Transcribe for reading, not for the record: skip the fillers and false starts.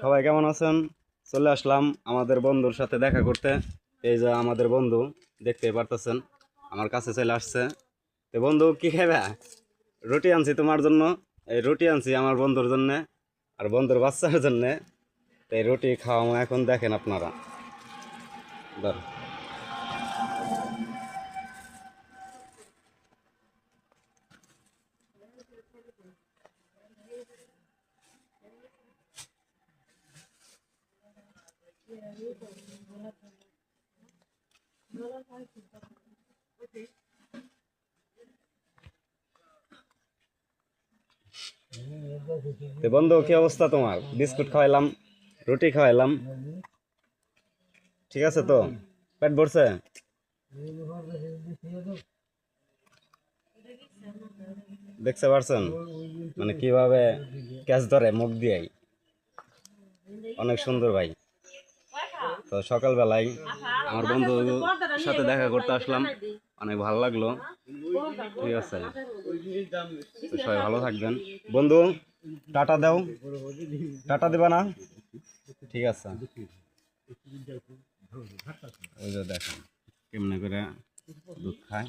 সবাই কেমন আছেন? চলে আসলাম আমাদের বন্ধুর সাথে দেখা করতে। এই যে আমাদের বন্ধু, দেখতে পারতেছেন আমার কাছে চলে আসছে। তো বন্ধু কি খাবে? রুটি আনছি তোমার জন্য। এই রুটি আনছি আমার বন্ধুর জন্য আর বন্ধুর বাচ্চার জন্য। এই রুটি খাওয়া এখন দেখেন আপনারা। ধর। তো বন্ধু কি অবস্থা তোমার? বিস্কুট খাওয়াইলাম, রুটি খাওয়াইলাম, ঠিক আছে তো? পেট ভরছে? দেখতে পারছেন মানে কিভাবে ক্যাচ ধরে মুখ দিয়েই, অনেক সুন্দর ভাই। তো সকালবেলায় আমার বন্ধুর সাথে দেখা করতে আসলাম, অনেক ভালো লাগলো। ঠিক আছে, তো সবাই ভালো থাকবেন। বন্ধু টাটা দাও, টাটা দেবা না? ঠিক আছে। ওই যে দেখেন কেমনে করে দুধ খায়।